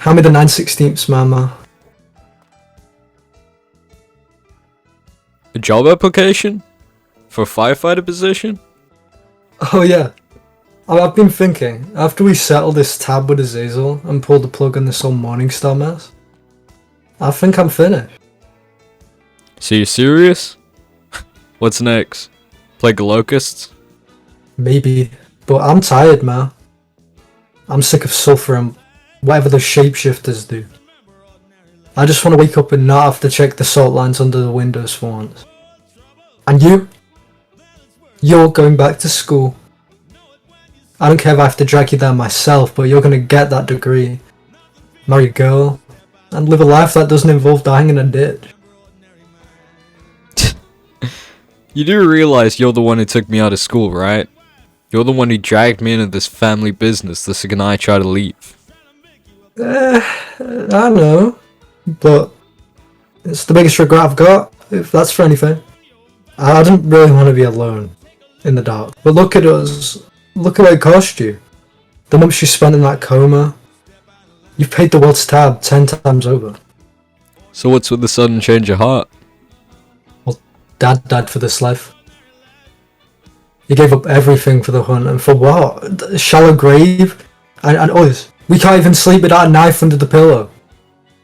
Hand me the 9/16, mama. A job application? For a firefighter position? Oh yeah. I've been thinking, after we settle this tab with Azazel and pull the plug on this whole Morningstar mess, I think I'm finished. So you serious? What's next? Plague of locusts? Maybe, but I'm tired, man. I'm sick of suffering whatever the shapeshifters do. I just want to wake up and not have to check the salt lines under the windows for once. And you're going back to school. I don't care if I have to drag you there myself, but you're gonna get that degree, marry a girl, and live a life that doesn't involve dying in a ditch. You do realize you're the one who took me out of school, right? You're the one who dragged me into this family business the second I try to leave. I know, but it's the biggest regret I've got, if that's for anything. I didn't really want to be alone, in the dark. But look at us. Look at what it cost you. The months you spent in that coma. You've paid the world's tab 10 times over. So what's with the sudden change of heart? Well, Dad died for this life. He gave up everything for the hunt, and for what? A shallow grave? And us. We can't even sleep without a knife under the pillow.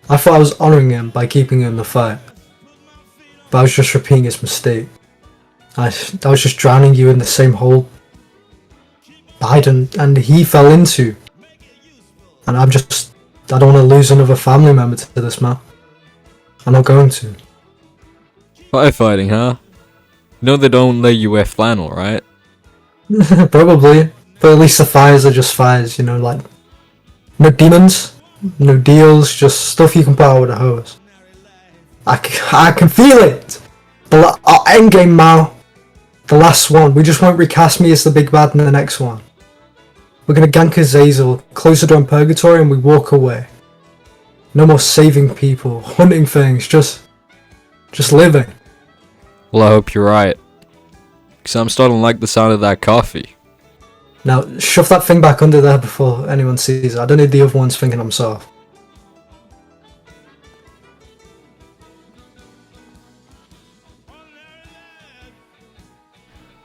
I thought I was honouring him by keeping him in the fight. But I was just repeating his mistake. I was just drowning you in the same hole Biden and he fell into. And I don't want to lose another family member to this, man. I'm not going to. Firefighting, huh? You know they don't let you wear flannel, right? Probably. But at least the fires are just fires, you know, like... No demons, no deals, just stuff you can put out with a hose. I can feel it! Our endgame, Mauw. The last one. We just won't recast me as the big bad in the next one. We're gonna gank Azazel, close the door in purgatory, and we walk away. No more saving people, hunting things, just living. Well, I hope you're right. Because I'm starting to like the sound of that coffee. Now, shove that thing back under there before anyone sees it. I don't need the other ones thinking I'm soft.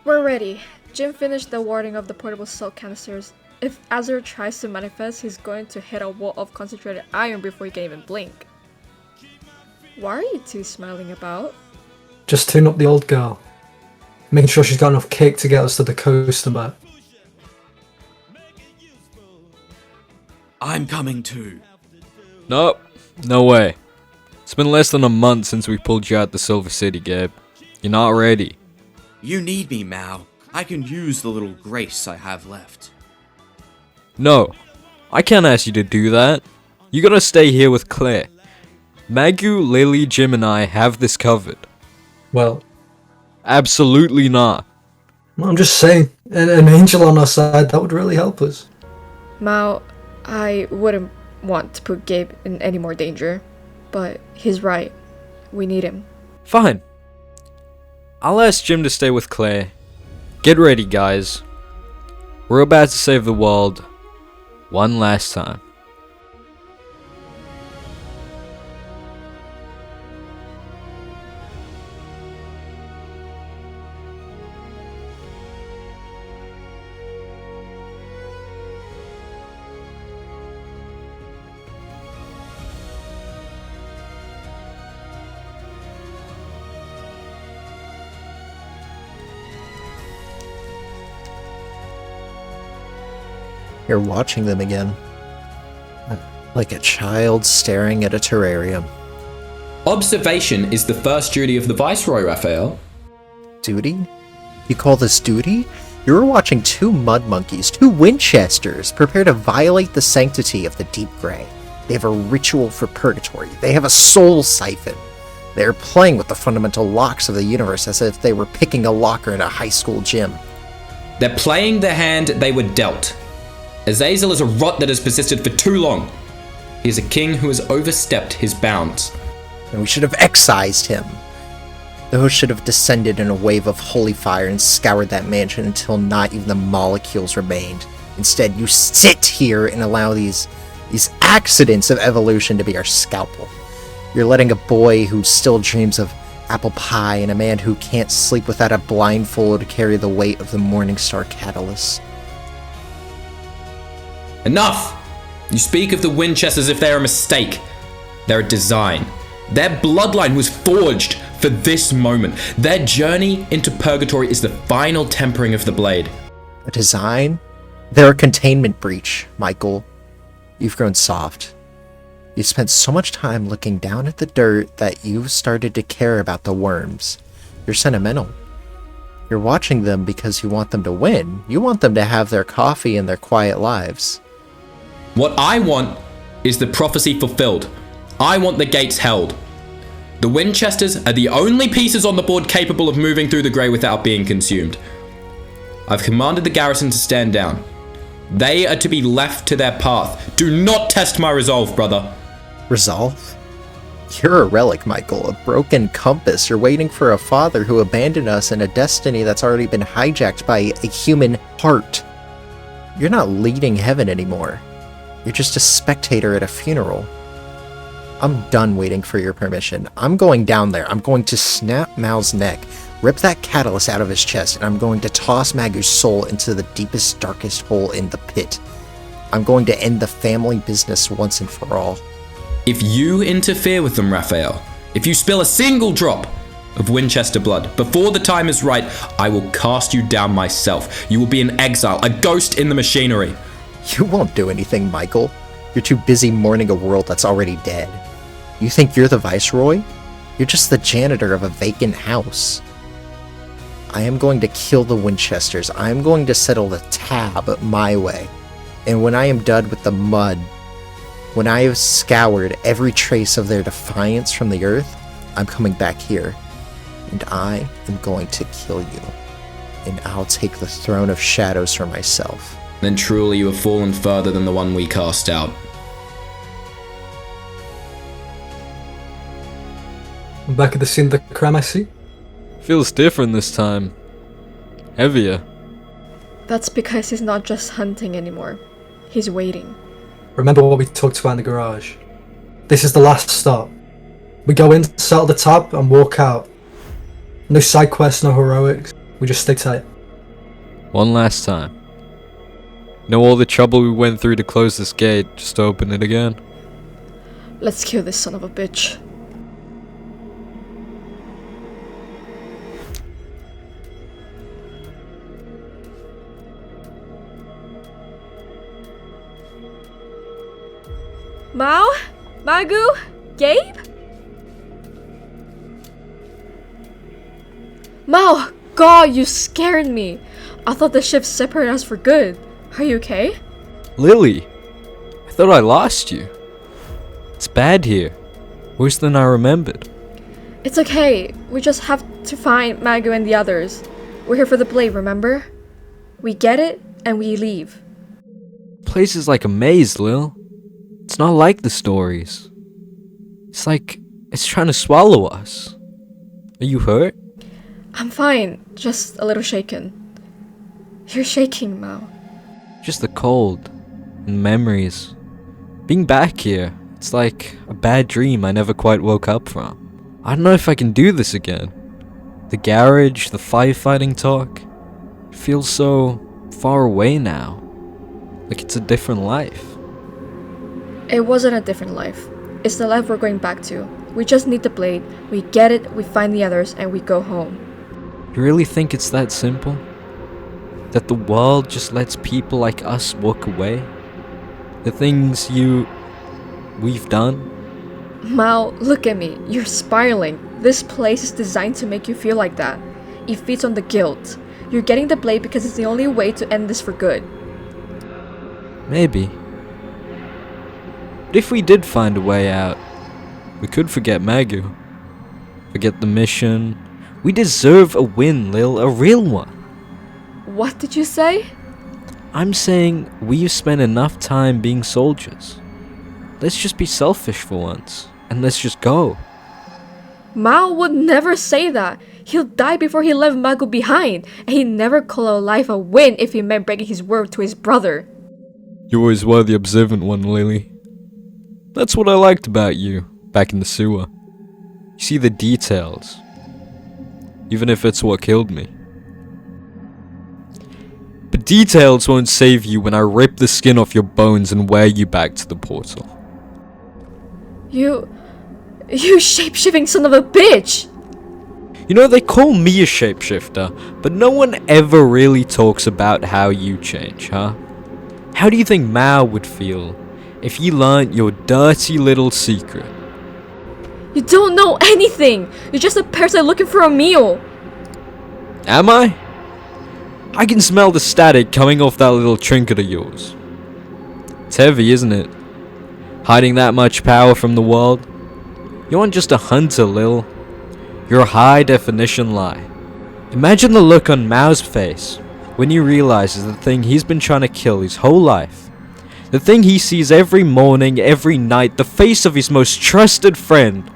We're ready. Jim finished the warding of the portable salt canisters. If Azure tries to manifest, he's going to hit a wall of concentrated iron before he can even blink. What are you two smiling about? Just tune up the old girl. Making sure she's got enough kick to get us to the coast and back. I'm coming too. Nope, no way. It's been less than a month since we pulled you out the Silver City, Gabe. You're not ready. You need me, Mauw. I can use the little grace I have left. No, I can't ask you to do that. You gotta stay here with Claire. Magu, Lily, Jim, and I have this covered. Well, absolutely not. I'm just saying, an angel on our side, that would really help us. Mauw, I wouldn't want to put Gabe in any more danger, but he's right. We need him. Fine. I'll ask Jim to stay with Claire. Get ready, guys. We're about to save the world one last time. You're watching them again. Like a child staring at a terrarium. Observation is the first duty of the Viceroy, Raphael. Duty? You call this duty? You're watching two mud monkeys, two Winchesters, prepare to violate the sanctity of the Deep Grey. They have a ritual for purgatory. They have a soul siphon. They're playing with the fundamental locks of the universe as if they were picking a locker in a high school gym. They're playing the hand they were dealt. Azazel is a rot that has persisted for too long. He is a king who has overstepped his bounds. And we should have excised him. The host should have descended in a wave of holy fire and scoured that mansion until not even the molecules remained. Instead, you sit here and allow these these accidents of evolution to be our scalpel. You're letting a boy who still dreams of apple pie and a man who can't sleep without a blindfold carry the weight of the Morningstar catalyst. Enough! You speak of the Winchesters as if they're a mistake. They're a design. Their bloodline was forged for this moment. Their journey into purgatory is the final tempering of the blade. A design? They're a containment breach, Michael. You've grown soft. You've spent so much time looking down at the dirt that you've started to care about the worms. You're sentimental. You're watching them because you want them to win. You want them to have their coffee and their quiet lives. What I want is the prophecy fulfilled. I want the gates held. The Winchesters are the only pieces on the board capable of moving through the grey without being consumed. I've commanded the garrison to stand down. They are to be left to their path. Do not test my resolve, brother. Resolve? You're a relic, Michael, a broken compass. You're waiting for a father who abandoned us in a destiny that's already been hijacked by a human heart. You're not leading heaven anymore. You're just a spectator at a funeral. I'm done waiting for your permission. I'm going down there. I'm going to snap Mauw's neck, rip that catalyst out of his chest, and I'm going to toss Magu's soul into the deepest, darkest hole in the pit. I'm going to end the family business once and for all. If you interfere with them, Raphael, if you spill a single drop of Winchester blood before the time is right, I will cast you down myself. You will be in exile, a ghost in the machinery. You won't do anything, Michael. You're too busy mourning a world that's already dead. You think you're the viceroy? You're just the janitor of a vacant house. I am going to kill the Winchesters. I am going to settle the tab my way. And when I am done with the mud, when I have scoured every trace of their defiance from the earth, I'm coming back here. And I am going to kill you. And I'll take the throne of shadows for myself. Then truly you have fallen further than the one we cast out. I'm back at the scene of the crime, I see. Feels different this time. Heavier. That's because he's not just hunting anymore. He's waiting. Remember what we talked about in the garage. This is the last stop. We go in, settle the tab, and walk out. No side quests, no heroics. We just stay tight. One last time. Know all the trouble we went through to close this gate, just to open it again? Let's kill this son of a bitch. Mauw? Magu? Gabe? Mauw! God, you scared me! I thought the ship separated us for good. Are you okay? Lily! I thought I lost you. It's bad here. Worse than I remembered. It's okay. We just have to find Magu and the others. We're here for the blade, remember? We get it, and we leave. Place is like a maze, Lil. It's not like the stories. It's like it's trying to swallow us. Are you hurt? I'm fine, just a little shaken. You're shaking, Mauw. Just the cold and memories. Being back here, it's like a bad dream I never quite woke up from. I don't know if I can do this again. The garage, the firefighting talk, it feels so far away now. Like it's a different life. It wasn't a different life. It's the life we're going back to. We just need the blade, we get it, we find the others, and we go home. You really think it's that simple? That the world just lets people like us walk away? The things we've done? Mauw, look at me. You're spiraling. This place is designed to make you feel like that. It feeds on the guilt. You're getting the blade because it's the only way to end this for good. Maybe. But if we did find a way out, we could forget Magu. Forget the mission. We deserve a win, Lil, a real one. What did you say? I'm saying we've spent enough time being soldiers. Let's just be selfish for once, and let's just go. Mauw would never say that. He'll die before he left Magu behind, and he'd never call a life a win if he meant breaking his word to his brother. You always were the observant one, Lily. That's what I liked about you, back in the sewer. You see the details. Even if it's what killed me. But details won't save you when I rip the skin off your bones and wear you back to the portal. You shape-shifting son of a bitch! You know, they call me a shapeshifter, but no one ever really talks about how you change, huh? How do you think Mauw would feel if he learnt your dirty little secret? You don't know anything! You're just a parasite looking for a meal! Am I? I can smell the static coming off that little trinket of yours. It's heavy, isn't it? Hiding that much power from the world? You aren't just a hunter, Lil. You're a high-definition lie. Imagine the look on Mauw's face when he realizes the thing he's been trying to kill his whole life. The thing he sees every morning, every night, the face of his most trusted friend.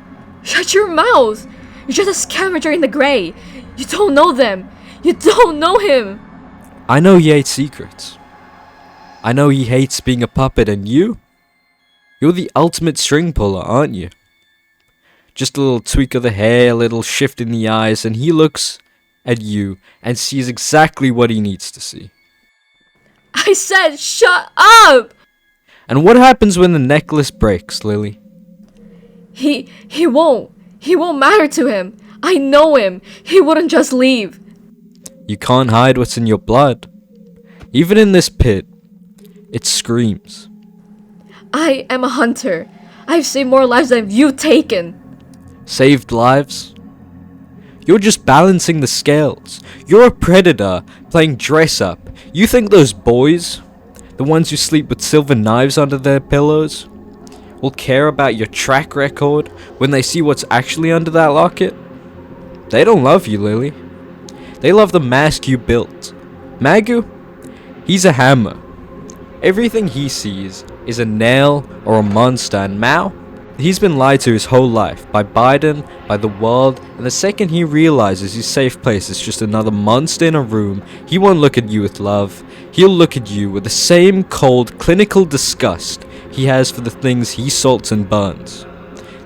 Shut your mouth! You're just a scavenger in the grey! You don't know them! You don't know him! I know he hates secrets. I know he hates being a puppet, and you? You're the ultimate string puller, aren't you? Just a little tweak of the hair, a little shift in the eyes, and he looks at you and sees exactly what he needs to see. I said shut up! And what happens when the necklace breaks, Lily? He won't matter to him. I know him. He wouldn't just leave. You can't hide what's in your blood. Even in this pit, it screams. I am a hunter. I've saved more lives than you've taken. Saved lives? You're just balancing the scales. You're a predator playing dress up. You think those boys, the ones who sleep with silver knives under their pillows, will care about your track record when they see what's actually under that locket? They don't love you, Lily. They love the mask you built. Magu? He's a hammer. Everything he sees is a nail or a monster, and Mauw? He's been lied to his whole life, by Biden, by the world, and the second he realizes his safe place is just another monster in a room, he won't look at you with love. He'll look at you with the same cold, clinical disgust he has for the things he salts and burns.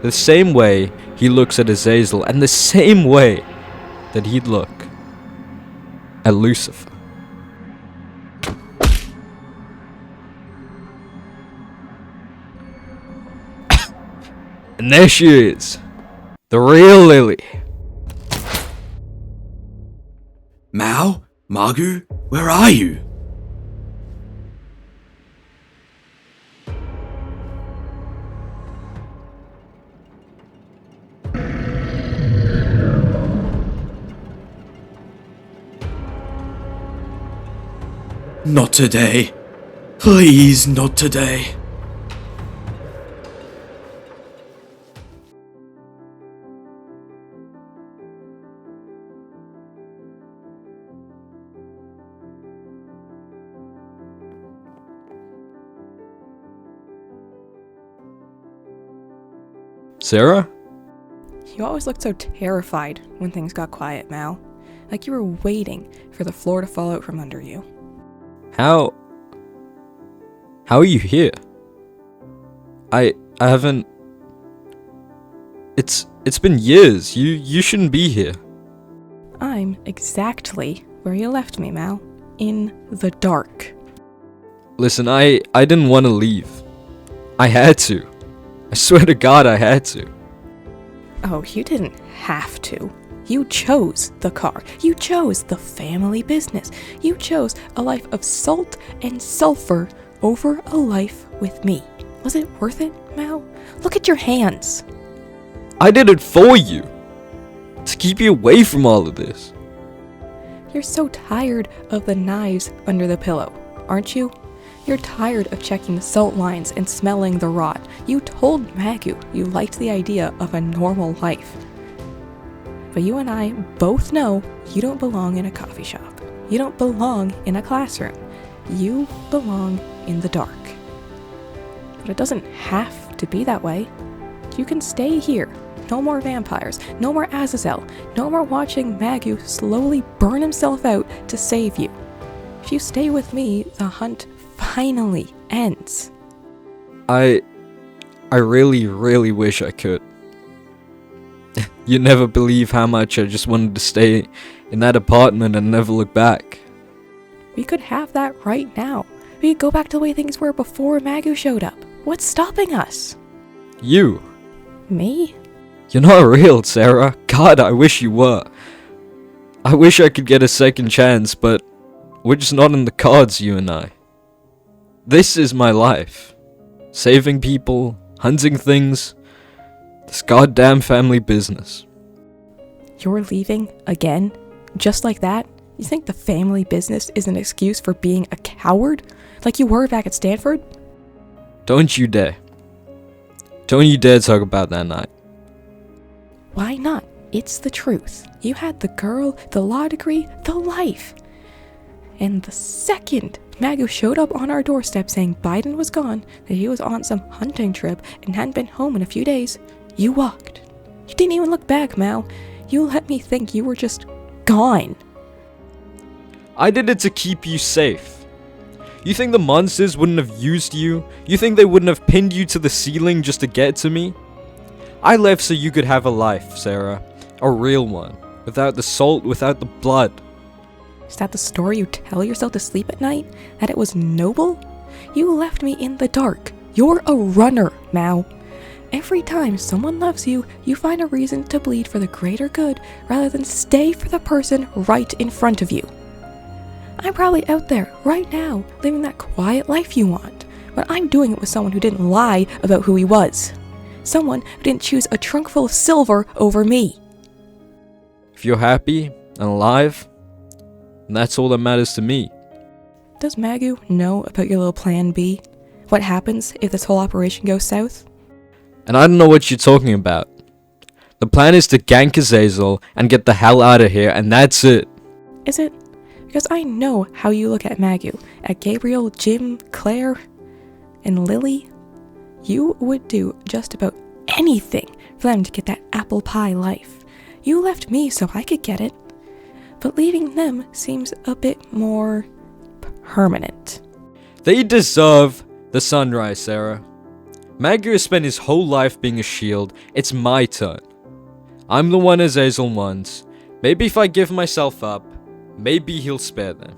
The same way he looks at Azazel, and the same way that he'd look at Lucifer. And there she is, the real Lily. Mauw? Magu? Where are you? Not today. Please, not today. Sarah? You always looked so terrified when things got quiet, Mauw. Like you were waiting for the floor to fall out from under you. How are you here? I haven't... It's been years. You shouldn't be here. I'm exactly where you left me, Mauw. In the dark. Listen, I didn't want to leave. I had to. I swear to God I had to. Oh, you didn't have to. You chose the car. You chose the family business. You chose a life of salt and sulfur over a life with me. Was it worth it, Mauw? Look at your hands. I did it for you. To keep you away from all of this. You're so tired of the knives under the pillow, aren't you? You're tired of checking the salt lines and smelling the rot. You told Magu you liked the idea of a normal life. But you and I both know you don't belong in a coffee shop. You don't belong in a classroom. You belong in the dark. But it doesn't have to be that way. You can stay here. No more vampires. No more Azazel. No more watching Magu slowly burn himself out to save you. If you stay with me, the hunt finally ends. I I really, really wish I could. You never believe how much I just wanted to stay in that apartment and never look back. We could have that right now. We could go back to the way things were before Magu showed up. What's stopping us? You. Me? You're not real, Sarah. God, I wish you were. I wish I could get a second chance, but we're just not in the cards, you and I. This is my life. Saving people, hunting things, this goddamn family business. You're leaving again? Just like that? You think the family business is an excuse for being a coward? Like you were back at Stanford? Don't you dare. Don't you dare talk about that night. Why not? It's the truth. You had the girl, the law degree, the life. And the second Magu showed up on our doorstep saying Biden was gone, that he was on some hunting trip and hadn't been home in a few days, you walked. You didn't even look back, Mauw. You let me think you were just gone. I did it to keep you safe. You think the monsters wouldn't have used you? You think they wouldn't have pinned you to the ceiling just to get to me? I left so you could have a life, Sarah. A real one. Without the salt, without the blood. Is that the story you tell yourself to sleep at night? That it was noble? You left me in the dark. You're a runner, Mauw. Every time someone loves you, you find a reason to bleed for the greater good rather than stay for the person right in front of you. I'm probably out there, right now, living that quiet life you want, but I'm doing it with someone who didn't lie about who he was. Someone who didn't choose a trunk full of silver over me. If you're happy and alive, that's all that matters to me. Does Magu know about your little plan B? What happens if this whole operation goes south? And I don't know what you're talking about. The plan is to gank Azazel and get the hell out of here, and that's it. Is it? Because I know how you look at Magu, at Gabriel, Jim, Claire, and Lily. You would do just about anything for them to get that apple pie life. You left me so I could get it. But leaving them seems a bit more permanent. They deserve the sunrise, Sarah. Magu has spent his whole life being a shield. It's my turn. I'm the one Azazel wants. Maybe if I give myself up, maybe he'll spare them.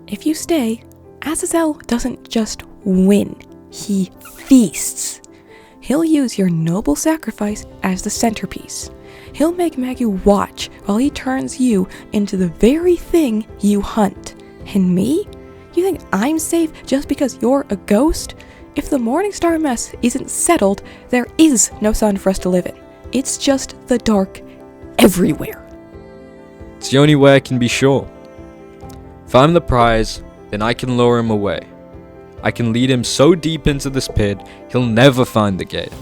If you stay, Azazel doesn't just win. He feasts. He'll use your noble sacrifice as the centerpiece. He'll make Magu watch while he turns you into the very thing you hunt. And me? You think I'm safe just because you're a ghost? If the Morningstar mess isn't settled, there is no sun for us to live in. It's just the dark everywhere. It's the only way I can be sure. If I'm the prize, then I can lure him away. I can lead him so deep into this pit, he'll never find the gate.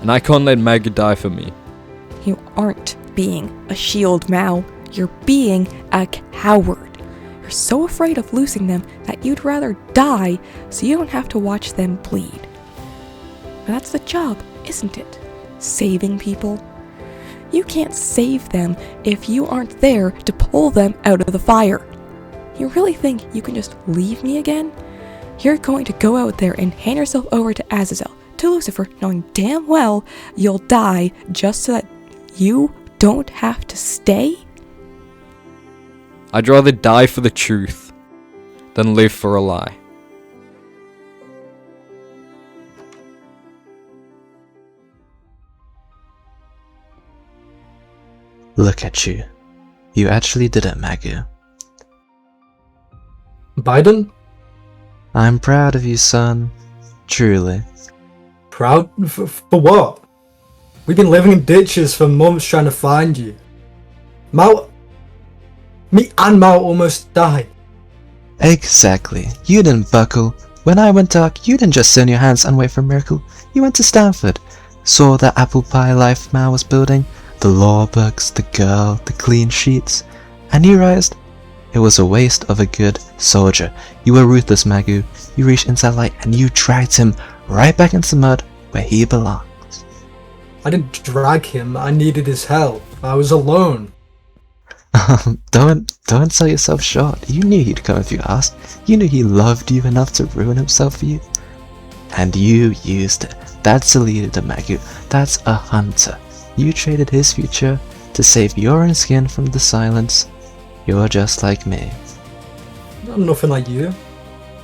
And I can't let Magu die for me. You aren't being a shield, Mauw. You're being a coward. You're so afraid of losing them that you'd rather die so you don't have to watch them bleed. But that's the job, isn't it? Saving people. You can't save them if you aren't there to pull them out of the fire. You really think you can just leave me again? You're going to go out there and hand yourself over to Azazel, to Lucifer, knowing damn well you'll die just so that you don't have to stay? I'd rather die for the truth than live for a lie. Look at you. You actually did it, Magu. Biden? I'm proud of you, son. Truly. Proud? For what? We've been living in ditches for months trying to find you. Me and Mauw almost died. Exactly. You didn't buckle. When I went dark, you didn't just sit on your hands and wait for a miracle. You went to Stanford. Saw that apple pie life Mauw was building. The law books, the girl, the clean sheets. And you realized it was a waste of a good soldier. You were ruthless, Magu. You reached inside light and you dragged him right back into the mud where he belongs. I didn't drag him, I needed his help. I was alone. Don't sell yourself short. You knew he'd come if you asked. You knew he loved you enough to ruin himself for you. and you used it. That's the leader, the Magu. That's a hunter. You traded his future to save your own skin from the silence. You're just like me. I'm nothing like you.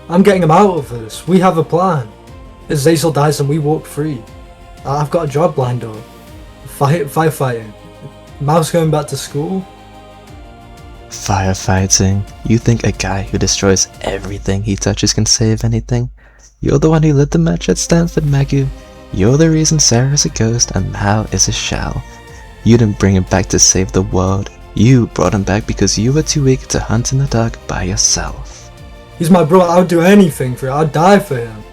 I'm getting him out of this. We have a plan. If Zazel dies and we walk free, I've got a job lined up. Firefighting. Mau's going back to school. Firefighting? You think a guy who destroys everything he touches can save anything? You're the one who led the match at Stanford, Magu. You're the reason Sarah is a ghost and Mauw is a shell. You didn't bring him back to save the world. You brought him back because you were too weak to hunt in the dark by yourself. He's my brother. I would do anything for it. I'd die for him.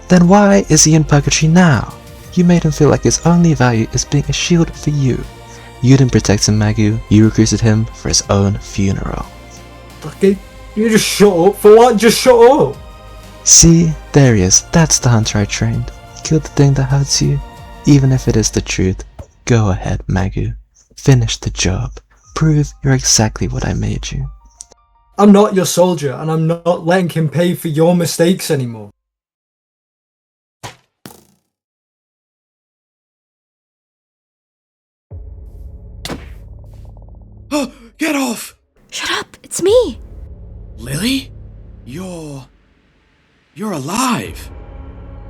Then why is he in purgatory now? You made him feel like his only value is being a shield for you. You didn't protect him, Magu. You recruited him for his own funeral. Okay, you just shut up. For what? Just shut up. See, there he is. That's the hunter I trained. Kill the thing that hurts you, even if it is the truth. Go ahead, Magu. Finish the job. Prove you're exactly what I made you. I'm not your soldier, and I'm not letting him pay for your mistakes anymore. Oh, get off! Shut up! It's me! Lily? You're alive!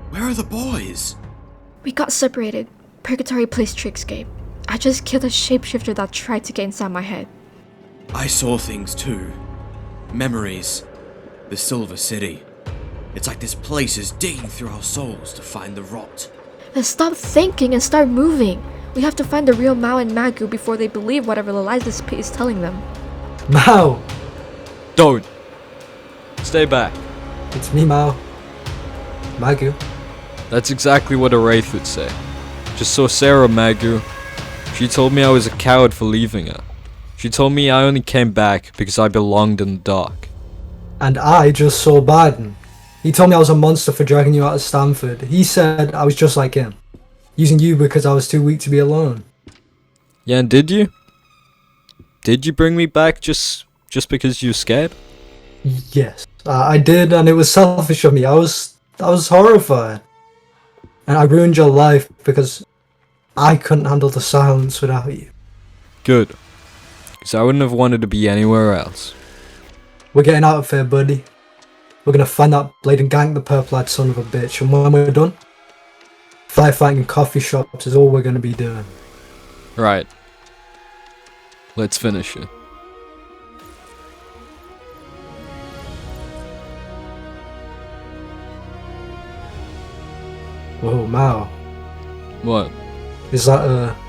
Where are the boys? We got separated. Purgatory plays tricks game. I just killed a shapeshifter that tried to get inside my head. I saw things too. Memories. The Silver City. It's like this place is digging through our souls to find the rot. Then stop thinking and start moving. We have to find the real Mauw and Magu before they believe whatever the lies this pit is telling them. Mauw! Don't. Stay back. It's me, Mauw. Magu. That's exactly what a wraith would say. Just saw Sarah, Magu. She told me I was a coward for leaving her. She told me I only came back because I belonged in the dark. And I just saw Biden. He told me I was a monster for dragging you out of Stanford. He said I was just like him. Using you because I was too weak to be alone. Yeah, and did you? Did you bring me back just because you were scared? Yes, I did, and it was selfish of me. I was horrified. And I ruined your life because I couldn't handle the silence without you. Good. Because I wouldn't have wanted to be anywhere else. We're getting out of here, buddy. We're gonna find that blade and gank the purple-eyed son of a bitch, and when we're done, firefighting in coffee shops is all we're gonna be doing. Right. Let's finish it. Whoa, Mauw. What? Is that?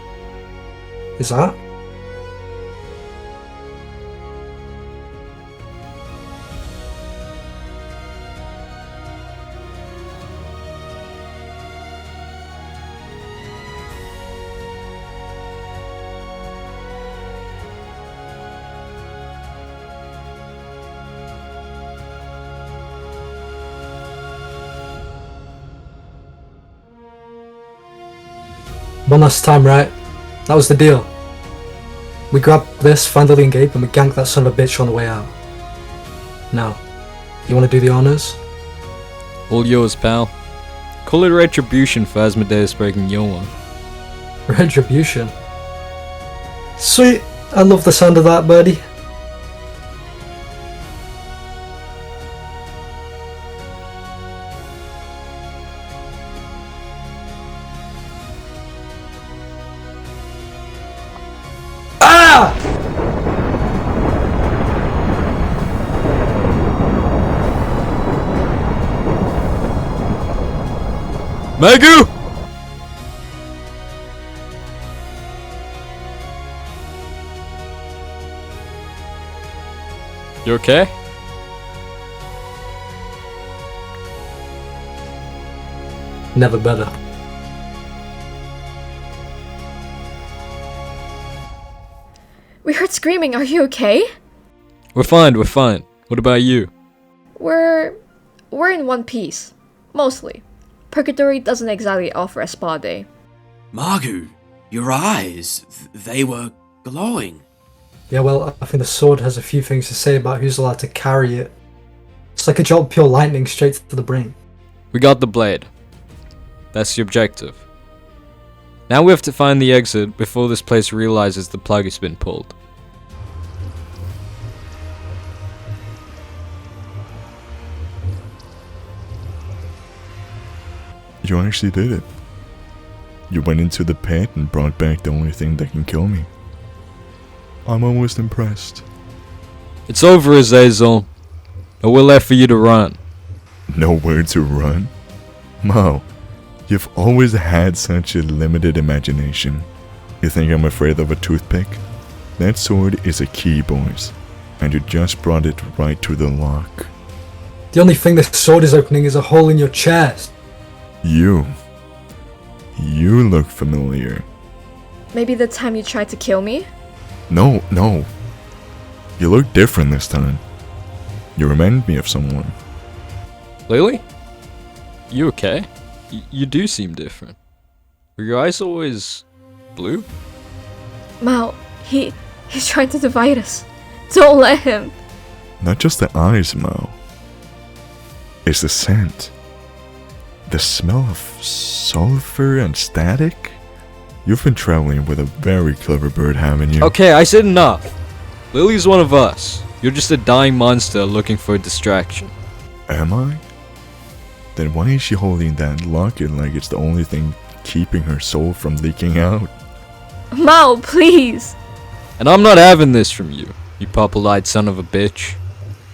One last time, right? That was the deal. We grab this, find the Lily Gape, and we gank that son of a bitch on the way out. Now, you want to do the honors? All yours, pal. Call it retribution for Asmodeus breaking your one. Retribution? Sweet! I love the sound of that, buddy. Magu! You okay? Never better. We heard screaming. Are you okay? We're fine. What about you? We're in one piece. Mostly. Purgatory doesn't exactly offer a spa day. Magu, your eyes, they were glowing. Yeah, well, I think the sword has a few things to say about who's allowed to carry it. It's like a jolt of pure lightning straight to the brain. We got the blade. That's the objective. Now we have to find the exit before this place realizes the plug has been pulled. You actually did it. You went into the pit and brought back the only thing that can kill me. I'm almost impressed. It's over, Azazel. Nowhere left for you to run. Nowhere to run? Mauw, you've always had such a limited imagination. You think I'm afraid of a toothpick? That sword is a key, boys. And you just brought it right to the lock. The only thing this sword is opening is a hole in your chest. You look familiar. Maybe the time you tried to kill me? No. You look different this time. You remind me of someone. Lily? You okay? You do seem different. Were your eyes always blue? Mauw, he's trying to divide us. Don't let him. Not just the eyes, Mauw. It's the scent. The smell of sulfur and static? You've been traveling with a very clever bird, haven't you? Okay, I said enough. Lily's one of us. You're just a dying monster looking for a distraction. Am I? Then why is she holding that locket like it's the only thing keeping her soul from leaking out? Mauw, please. And I'm not having this from you, you purple-eyed son of a bitch.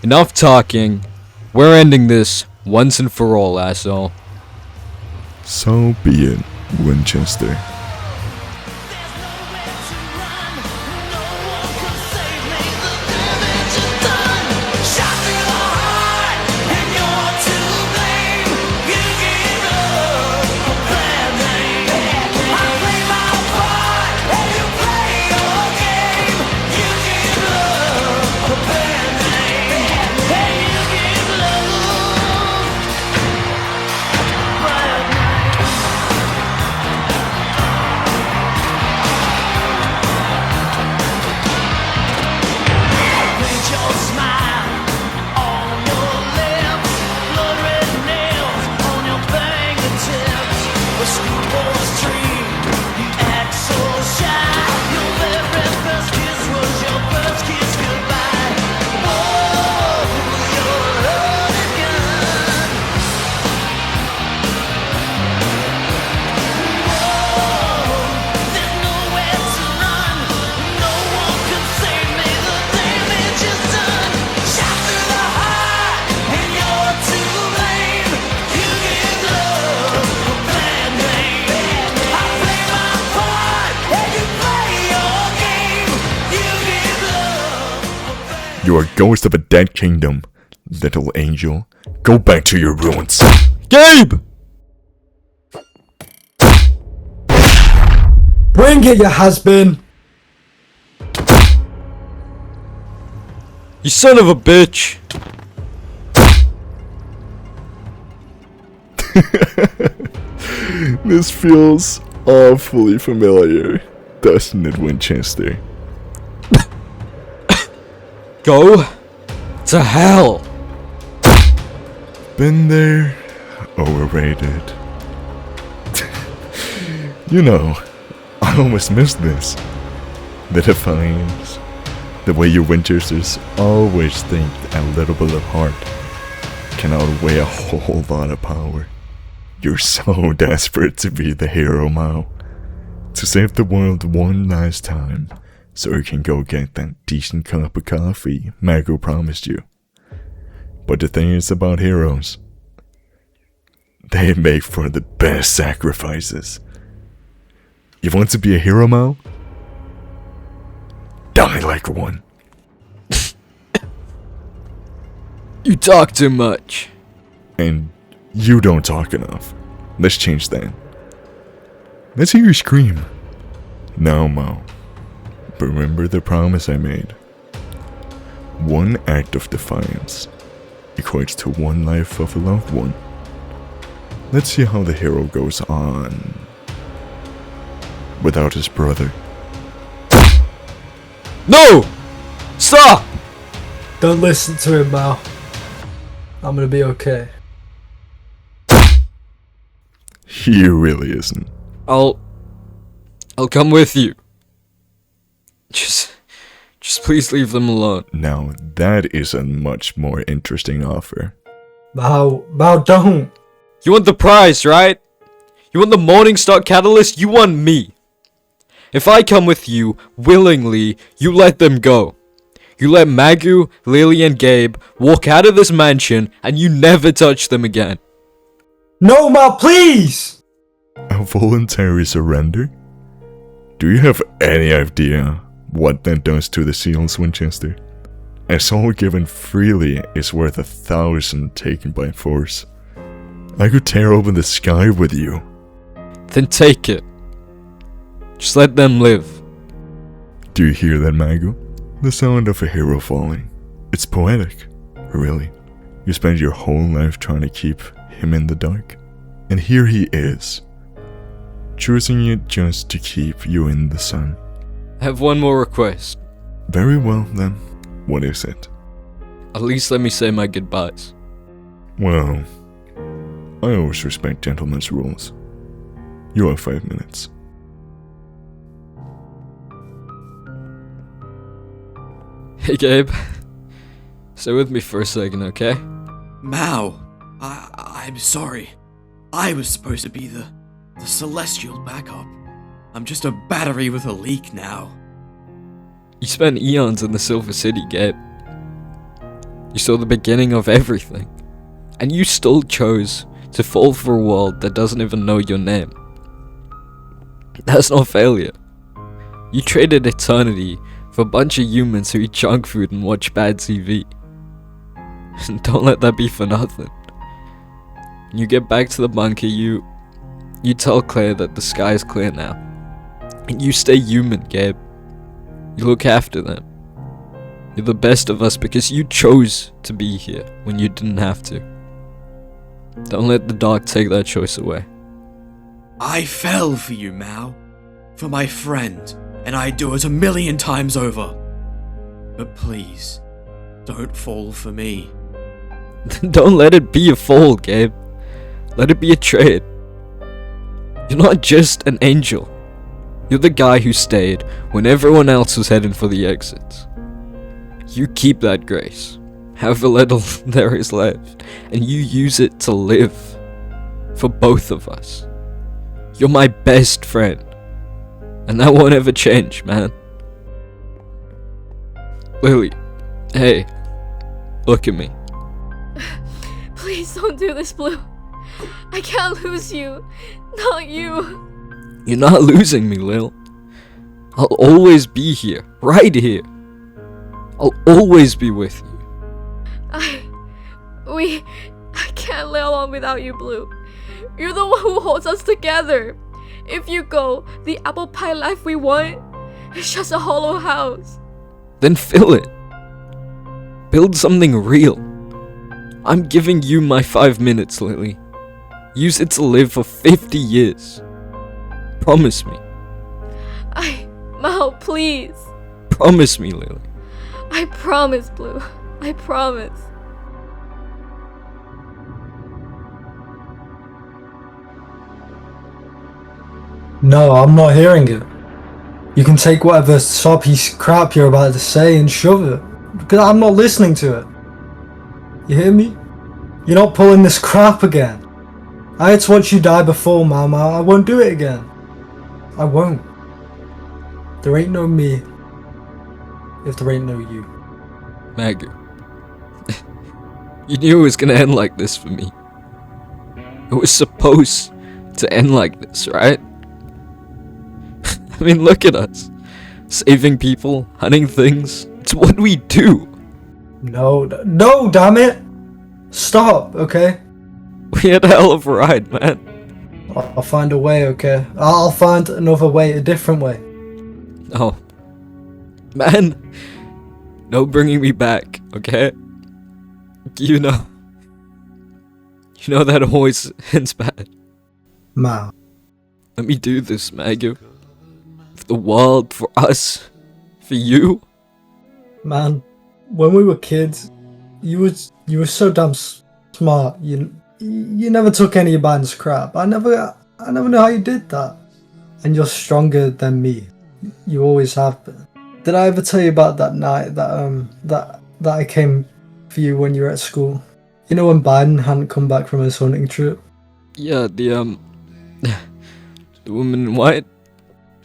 Enough talking. We're ending this once and for all, asshole. So be it, Winchester. You are a ghost of a dead kingdom, little angel. Go back to your ruins. Gabe! Bring it, you has-been! You son of a bitch! This feels awfully familiar, doesn't it, Winchester? Go to hell! Been there, overrated. You know, I almost missed this. The defiance, the way you Winchesters always think a little bit of heart can outweigh a whole lot of power. You're so desperate to be the hero, Mauw. To save the world one last time, so you can go get that decent cup of coffee Magu promised you. But the thing is about heroes, they make for the best sacrifices. You want to be a hero, Mauw? Die like one. You talk too much. And you don't talk enough. Let's change that. Let's hear you scream. Now, Mauw, remember the promise I made. One act of defiance equates to one life of a loved one. Let's see how the hero goes on without his brother. No! Stop! Don't listen to him, Mauw. I'm gonna be okay. He really isn't. I'll come with you. Just please leave them alone. Now, that is a much more interesting offer. Mauw, don't. You want the prize, right? You want the Morningstar Catalyst? You want me. If I come with you, willingly, you let them go. You let Magu, Lily, and Gabe walk out of this mansion, and you never touch them again. No, Mauw, please! A voluntary surrender? Do you have any idea what that does to the seals, Winchester? A soul given freely is worth 1,000 taken by force. I could tear open the sky with you. Then take it. Just let them live. Do you hear that, Magu? The sound of a hero falling. It's poetic, really. You spend your whole life trying to keep him in the dark. And here he is, choosing it just to keep you in the sun. I have one more request. Very well, then. What is it? At least let me say my goodbyes. Well, I always respect gentlemen's rules. You have 5 minutes. Hey, Gabe. Stay with me for a second, okay? Mauw, I'm sorry. I was supposed to be the celestial backup. I'm just a battery with a leak now. You spent eons in the Silver City, Gabe. You saw the beginning of everything. And you still chose to fall for a world that doesn't even know your name. That's not failure. You traded eternity for a bunch of humans who eat junk food and watch bad TV. And don't let that be for nothing. When you get back to the bunker, you tell Claire that the sky is clear now. And you stay human, Gabe. You look after them. You're the best of us because you chose to be here when you didn't have to. Don't let the dark take that choice away. I fell for you, Mauw. For my friend, and I'd do it 1,000,000 times over. But please, don't fall for me. Don't let it be a fall, Gabe. Let it be a trade. You're not just an angel. You're the guy who stayed when everyone else was heading for the exits. You keep that grace, however little there is left, and you use it to live. For both of us. You're my best friend. And that won't ever change, man. Lily, hey, look at me. Please don't do this, Blue. I can't lose you. Not you. You're not losing me, Lil. I'll always be here, right here. I'll always be with you. I can't live along without you, Blue. You're the one who holds us together. If you go, the apple pie life we want is just a hollow house. Then fill it. Build something real. I'm giving you my 5 minutes, Lily. Use it to live for 50 years. Promise me. Mauw, please. Promise me, Lily. I promise, Blue. I promise. No, I'm not hearing it. You can take whatever soppy crap you're about to say and shove it. Because I'm not listening to it. You hear me? You're not pulling this crap again. I had to watch you die before, Mauw. I won't do it again. I won't. There ain't no me if there ain't no you. Magu. You knew it was gonna end like this for me. It was supposed to end like this, right? I mean, look at us. Saving people, hunting things. It's what we do. No, damn it! Stop, okay? We had a hell of a ride, man. I'll find a way, okay? I'll find another way, a different way. Oh. Man. No bringing me back, okay? You know that always ends bad. Mauw. Let me do this, Magu. For the world, for us, for you. Man, when we were kids, you were so damn smart. You never took any of Biden's crap. I never I never know how you did that. And you're stronger than me. You always have been. Did I ever tell you about that night that I came for you when you were at school? You know when Biden hadn't come back from his hunting trip? Yeah, the woman in white?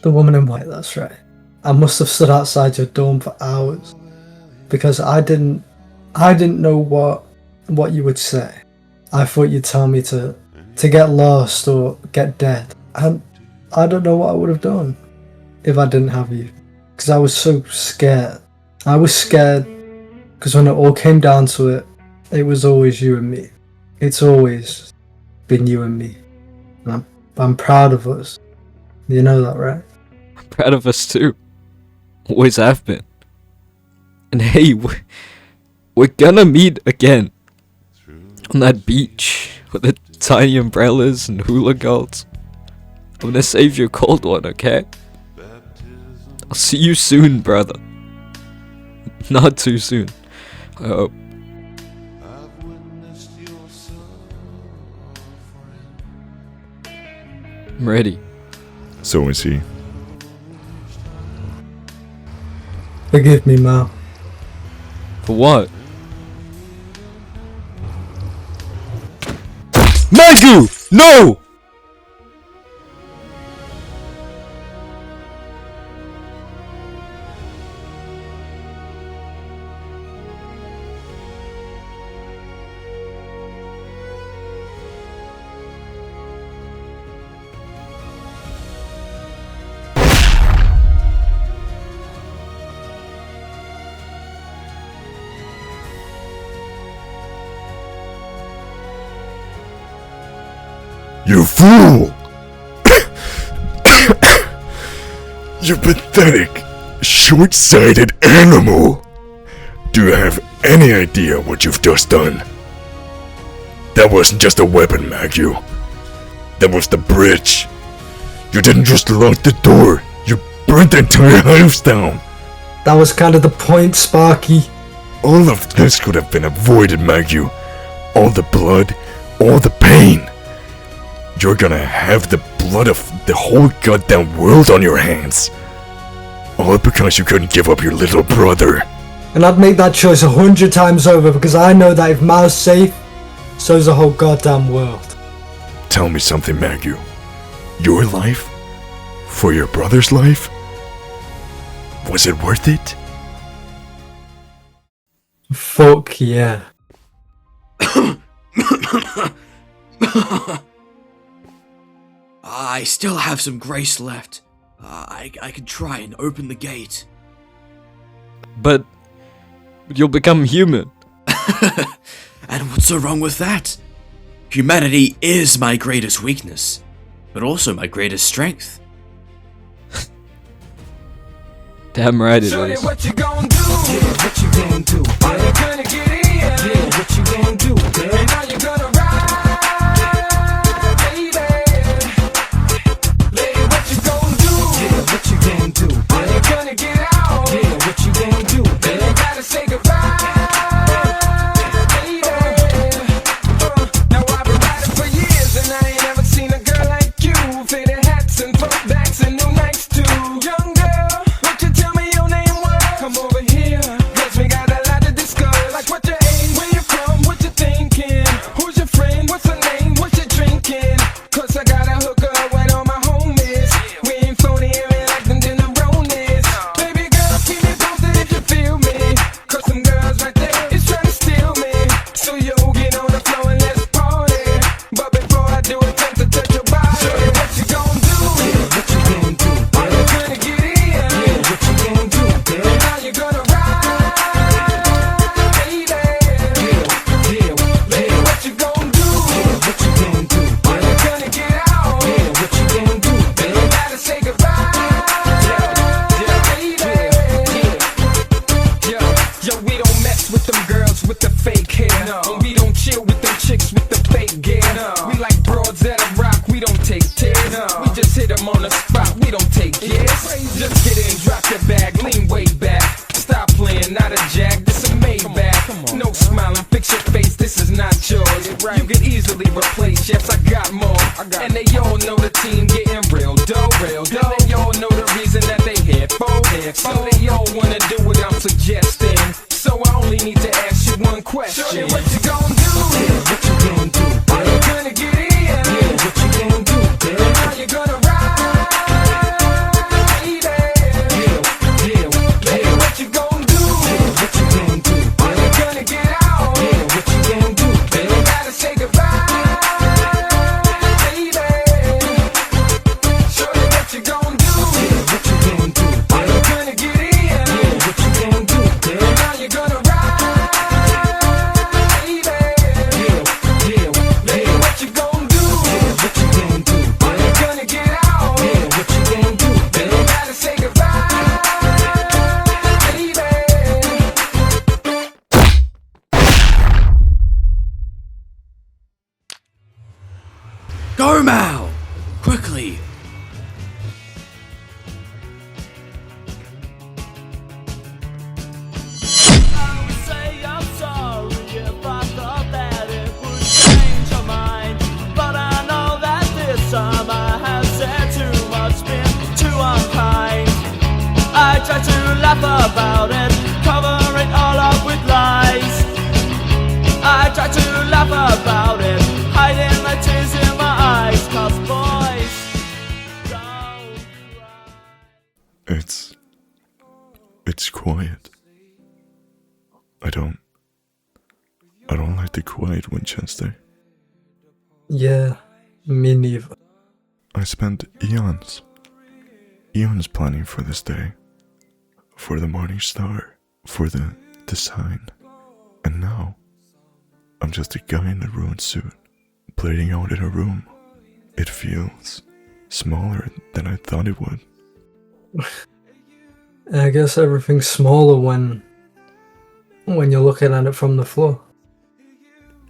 The woman in white, that's right. I must have stood outside your dorm for hours. Because I didn't know what you would say. I thought you'd tell me to get lost or get dead. And I don't know what I would have done if I didn't have you. Because I was so scared. I was scared because when it all came down to it, it was always you and me. It's always been you and me. And I'm proud of us. You know that, right? I'm proud of us too. Always have been. And hey, we're gonna meet again. On that beach with the tiny umbrellas and hula girls. I'm gonna save your cold one, okay? I'll see you soon, brother. Not too soon, I hope. I'm ready. So is he. Forgive me, Mauw. For what? Magu! No! You fool! You pathetic, short-sighted animal! Do you have any idea what you've just done? That wasn't just a weapon, Magu. That was the bridge. You didn't just lock the door, you burnt the entire house down. That was kind of the point, Sparky. All of this could have been avoided, Magu. All the blood, all the pain. You're gonna have the blood of the whole goddamn world on your hands. All because you couldn't give up your little brother. And I'd make that choice 100 times over because I know that if Mau's safe, so's the whole goddamn world. Tell me something, Magu. Your life? For your brother's life? Was it worth it? Fuck yeah. I still have some grace left. I can try and open the gate. But you'll become human. And what's so wrong with that? Humanity is my greatest weakness, but also my greatest strength. Damn right it is. What you gonna do? Yeah, what you gonna do? Are you gonna get in? Yeah, what you gonna do? And are you gonna ride, baby? Lady, what you gonna do? Yeah, what you gonna do? Are you gonna get out? Yeah, what you gonna do? And you gotta say goodbye, baby. Now I've been riding for years and I ain't ever seen a girl like you. Faded hats and throwbacks and new nights too. Young girl, what you tell me your name was? Come over here, cause we got a lot to discuss. Like what you ate, where you from, what you think. yes, I got more. And they all know the team getting real dope. And they all know the reason that they here for. So they all wanna do what I'm suggesting. So I only need to ask you one question. Shorty, what you gon' do? Yeah, what you gon' do? Are you gonna get in? Yeah, what you gon' do? And how you gonna ride? What you gon' do? Yeah, what you gon' do? Are you gonna get out? Yeah, what you gon' do? Baby, gotta say goodbye, baby. Shorty, what you gon' do? Yeah, what you gon' do? Are you gonna get in? Yeah, what you gon' do? Baby, now you gonna ride, baby. What you gon' do? Yeah, what you gon' do? Are you gonna get out? Yeah, what you gon' do? Baby, gotta say goodbye, baby. Go, Mauw! Quickly! Say I'm sorry if I thought that it would change your mind, but I know that this time I have said too much, been too unkind. I try to laugh about it, cover it all up with lies. I try to laugh about it, hiding the tears in my eyes, 'cause boys don't cry. It's quiet. I don't like the quiet, Winchester. Yeah, me neither. I spent eons planning for this day, for the morning star, for the design, and now I'm just a guy in a ruined suit, bleeding out in a room. It feels smaller than I thought it would. I guess everything's smaller when you're looking at it from the floor.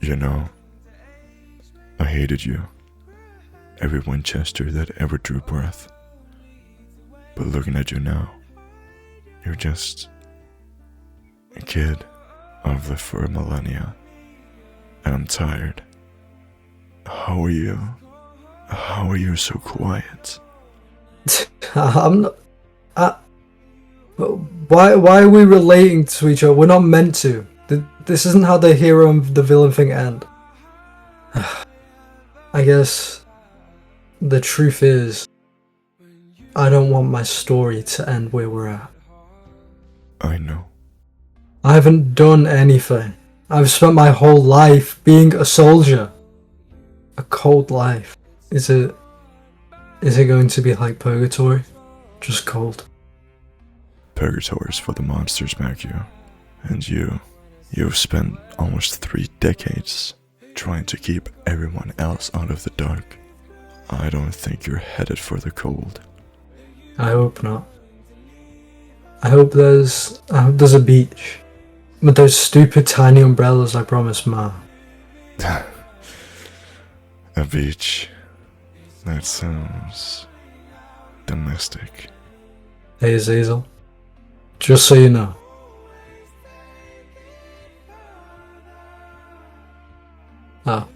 You know, I hated you, every Winchester that ever drew breath. But looking at you now, you're just a kid I've lived for a millennia, and I'm tired. How are you? How are you so quiet? I'm not. Why are we relating to each other? We're not meant to. This isn't how the hero and the villain thing end. I guess the truth is, I don't want my story to end where we're at. I know. I haven't done anything. I've spent my whole life being a soldier. A cold life. Is it going to be like purgatory? Just cold. Purgatory is for the monsters, Magu. And you've spent almost 3 decades trying to keep everyone else out of the dark. I don't think you're headed for the cold. I hope not. I hope there's a beach. With those stupid tiny umbrellas I promised Ma. A beach. That sounds domestic. Hey Azazel. Just so you know. Oh.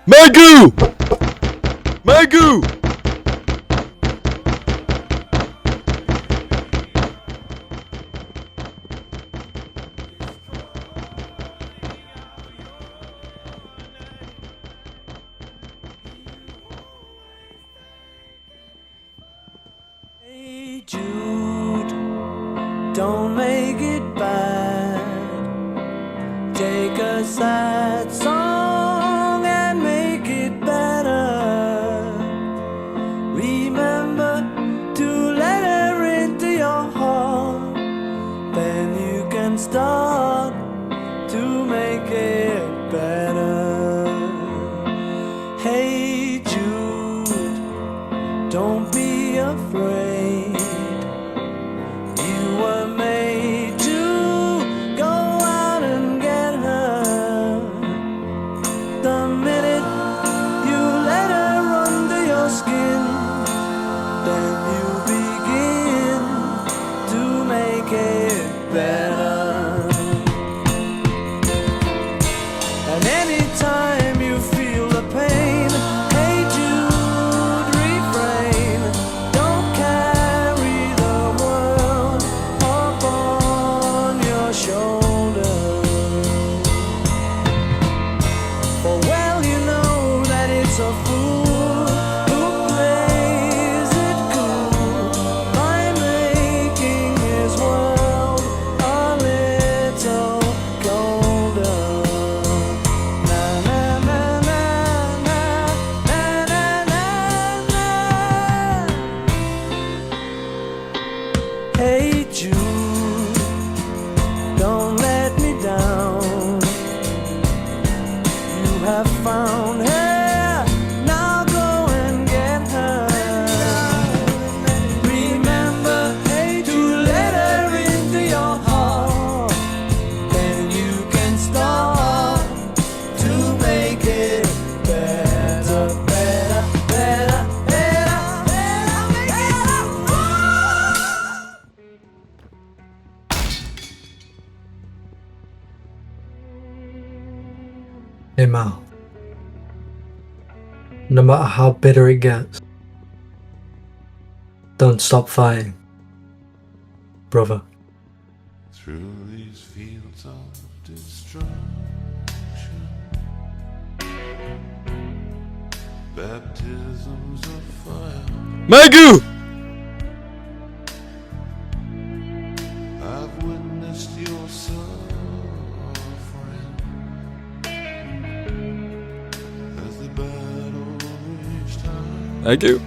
Magu! Magu! Hey Jude, don't make it bad. Take a sad song and make it better. Remember to let her into your heart. Then you can start to make it better. Hey Jude, don't be afraid. You were made to go out and get her. The minute you let her under your skin, then you begin to make it better. And anytime is a fool who plays it cool by making his world a little colder. Na na na na na na na na na. Hey Jude, don't let me down. You have found her, now go and get her. Remember, hey, to let her into your heart. Then you can start to make it better, better, better, better, better, Hey Mauw. No matter how bitter it gets, don't stop fighting, brother. Through these fields of destruction, baptisms of fire, Magu! I've witnessed your suffering as the battle reached high. Magu?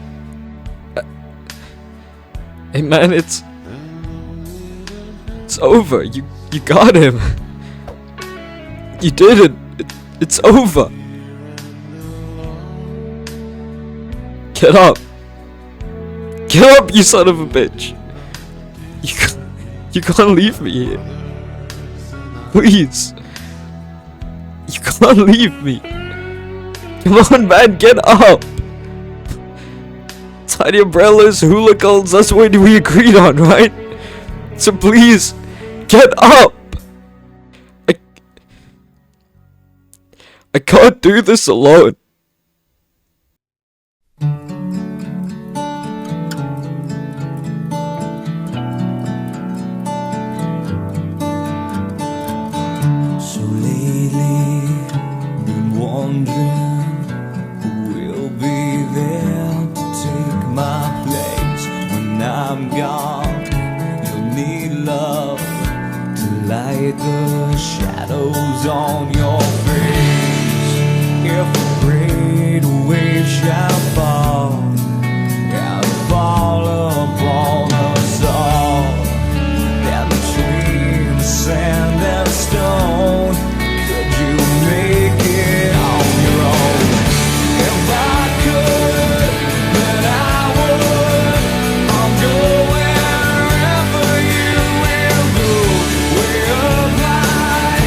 Hey man, it's over. You got him. You did it. It's over. Get up. Get up, you son of a bitch. You can't leave me here. Please. You can't leave me. Come on, man, get up. Tiny umbrellas, hula goals, that's what we agreed on, right? So please, get up. I can't do this alone. So lately, been wondering who will be there to take my place when I'm gone. You'll need love to light the shadows on your face. If a great wave shall fall and fall upon us all, then between the sand and stone, could you make it on your own? If I could, then I would. I'll go wherever you will go, way up high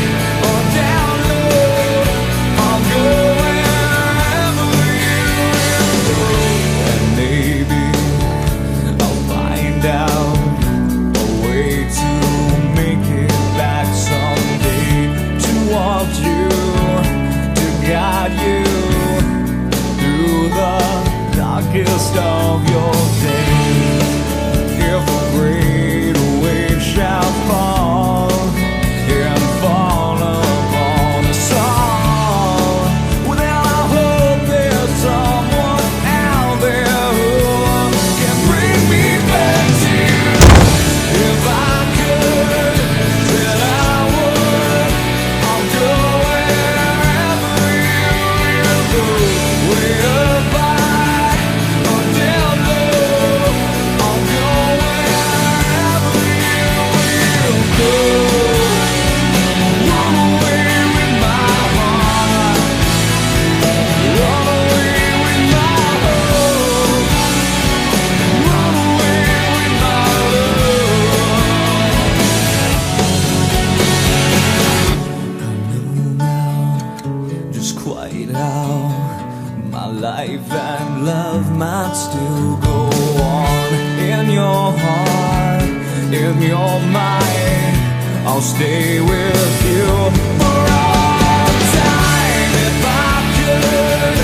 or down low. I'll go wherever you will go, and maybe I'll find out a way to make it back someday, to walk you, to guide you through the darkest of your days. If a great wave shall fall and fall upon us all, well then I hope there's someone out there who can bring me back to you. If I could, then I would. I'll go wherever you will go, way up high or down low. I'll go wherever you will go. Run away with my heart, run away with my hope, run away with my love. I know now just quite how my life and love might still go on. In your heart, in your mind, I'll stay with you for all time. If I could,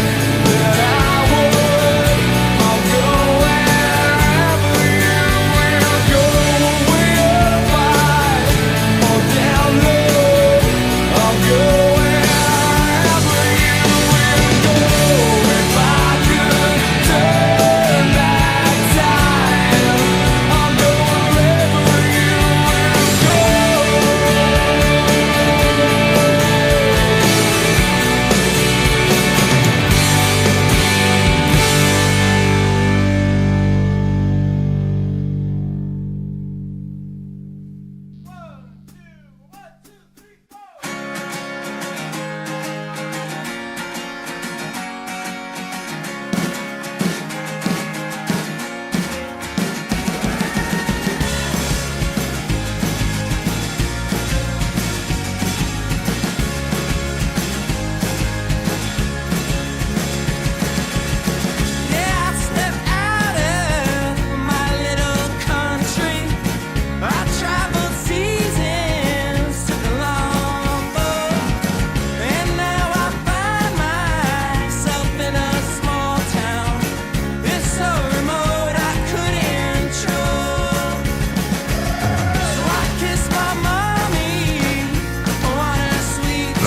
then I would. I'll go wherever you will go, way up high or down low. I'll go wherever you will go. If I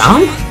Mom?